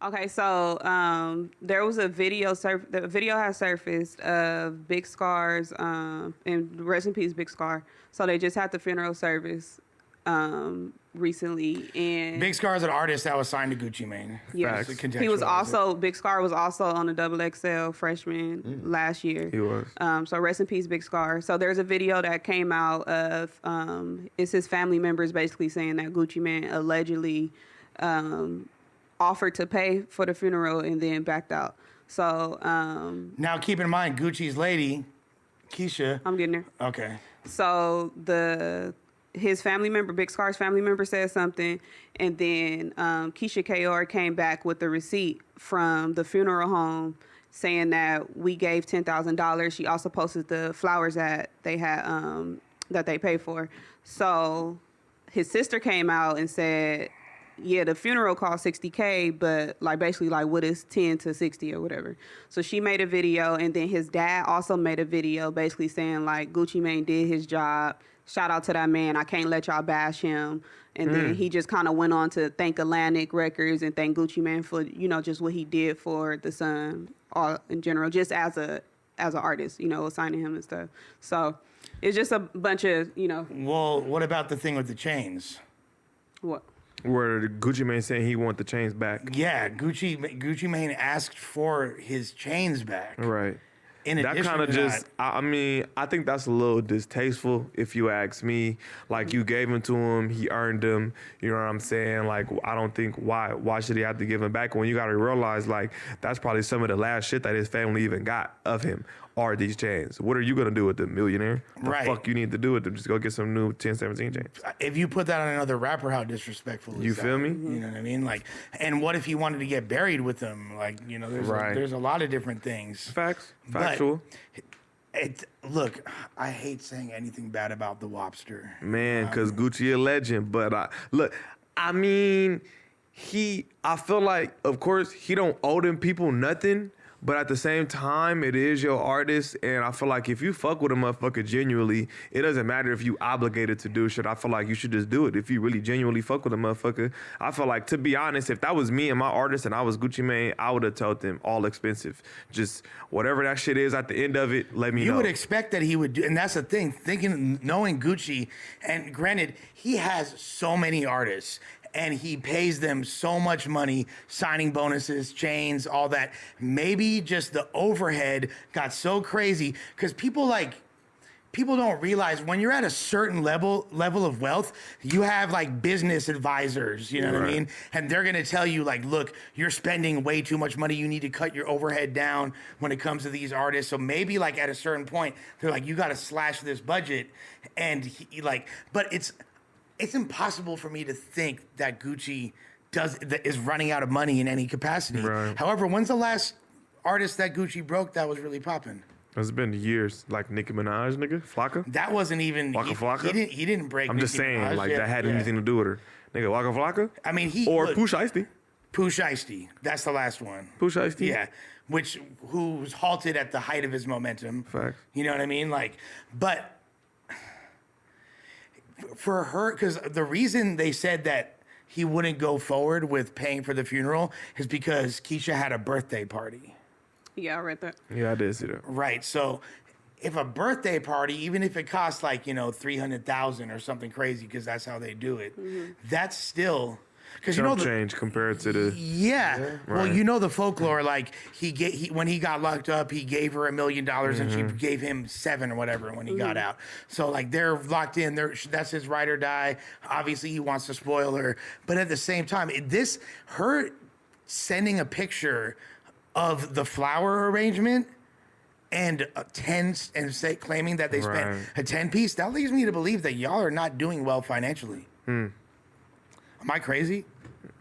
Okay, so there was a video. The video has surfaced of Big Scar's and rest in peace, Big Scarr. So they just had the funeral service recently, and Big Scarr is an artist that was signed to Gucci Mane. yes, he was also Big Scarr was also on the Double XL freshman last year. He was. So rest in peace, Big Scarr. So there's a video that came out of it's his family members basically saying that Gucci Mane allegedly offered to pay for the funeral and then backed out. So now keep in mind Gucci's lady, Keisha. I'm getting there. Okay. So his family member, Big Scarr's family member, said something, and then Keisha Kayor came back with the receipt from the funeral home saying that we gave $10,000. She also posted the flowers that they had that they paid for. So his sister came out and said, yeah, the funeral cost $60K, but like basically like what is 10 to 60 or whatever. So she made a video, and then his dad also made a video basically saying like Gucci Mane did his job. Shout out to that man. I can't let y'all bash him. And then he just kind of went on to thank Atlantic Records and thank Gucci Mane for, you know, just what he did for the son all in general, just as an artist, you know, signing him and stuff. So it's just a bunch of, you know. Well, what about the thing with the chains? What? Where Gucci Mane saying he want the chains back. Yeah, Gucci Mane asked for his chains back. Right. In that kind of just, I mean, I think that's a little distasteful if you ask me. Like, you gave them to him, he earned them, you know what I'm saying? Like, I don't think, why should he have to give them back? When you got to realize, like, that's probably some of the last shit that his family even got of him are these chains. What are you going to do with the millionaire? The fuck you need to do with them? Just go get some new 1017 chains. If you put that on another rapper, how disrespectful is that? You feel me? You know what I mean? Like, and what if he wanted to get buried with them? Like, you know, there's a lot of different things. Facts. Factual. Look, I hate saying anything bad about the Wobster. Man, because Gucci a legend. But look, I mean, I feel like, of course, he don't owe them people nothing. But at the same time, it is your artist, and I feel like if you fuck with a motherfucker genuinely, it doesn't matter if you obligated to do shit. I feel like you should just do it. If you really genuinely fuck with a motherfucker, I feel like, to be honest, if that was me and my artist and I was Gucci Mane, I would have told them all expensive. Just whatever that shit is at the end of it, let me know. You would expect that he would do, and that's the thing, knowing Gucci, and granted, he has so many artists, and he pays them so much money, signing bonuses, chains, all that. Maybe just the overhead got so crazy because people don't realize when you're at a certain level of wealth, you have like business advisors, you know what I mean? And they're gonna tell you like, look, you're spending way too much money. You need to cut your overhead down when it comes to these artists. So maybe like at a certain point, they're like, you gotta slash this budget. And but it's impossible for me to think that Gucci is running out of money in any capacity. Right. However, when's the last artist that Gucci broke that was really popping? It's been years. Like Nicki Minaj, nigga, Flocka. That wasn't even Flocka. He didn't break. I'm just saying, Minaj like that had anything to do with her, nigga. Waka Flocka. I mean, Pooh Shiesty. Pooh Shiesty. That's the last one. Pooh Shiesty. Yeah, who was halted at the height of his momentum. Facts. You know what I mean? Like, but for her, because the reason they said that he wouldn't go forward with paying for the funeral is because Keisha had a birthday party. Yeah, I read that. Yeah, I did see that. Right. So if a birthday party, even if it costs like, you know, $300,000 or something crazy, because that's how they do it, that's still... Because you know change compared to the Well, you know the folklore. Like when he got locked up, he gave her $1 million and she gave him $7 million or whatever when he got out. So like they're locked in. That's his ride or die. Obviously, he wants to spoil her, but at the same time, her sending a picture of the flower arrangement and a 10 and claiming that they spent a 10 piece, that leads me to believe that y'all are not doing well financially. Am I crazy?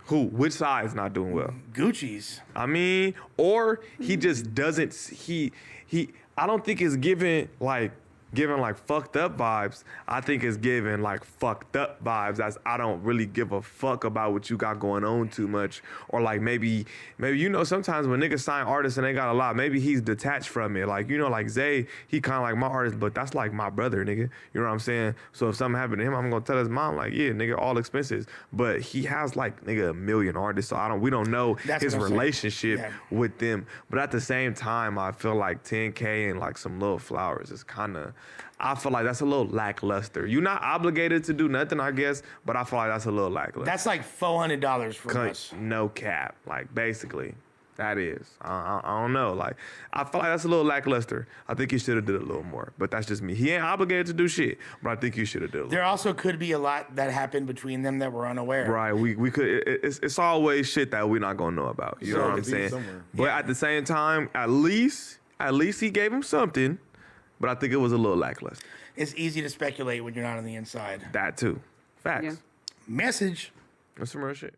Who? Which side's not doing well? Gucci's. I mean, or he just doesn't. I don't think it's given like giving like fucked up vibes, I think it's giving like fucked up vibes. That's I don't really give a fuck about what you got going on too much. Or like maybe you know, sometimes when niggas sign artists and they got a lot, maybe he's detached from it. Like, you know, like Zay, he kind of like my artist, but that's like my brother, nigga. You know what I'm saying? So if something happened to him, I'm gonna tell his mom like, yeah, nigga, all expenses. But he has like, nigga, a million artists, so we don't know his relationship with them. But at the same time, I feel like 10K and like some little flowers is kind of, I feel like that's a little lackluster. You're not obligated to do nothing, I guess, but I feel like that's a little lackluster. That's like $400 from us. No cap, like basically. That is. I don't know. Like, I feel like that's a little lackluster. I think he should have did a little more. But that's just me. He ain't obligated to do shit, but I think he should have did a little There also could be a lot that happened between them that we're unaware. Right. We could. It's always shit that we're not gonna know about. You know what I'm saying? Somewhere. But at the same time, at least he gave him something. But I think it was a little lackluster. It's easy to speculate when you're not on the inside. That too. Facts. Yeah. Message. That's some real shit.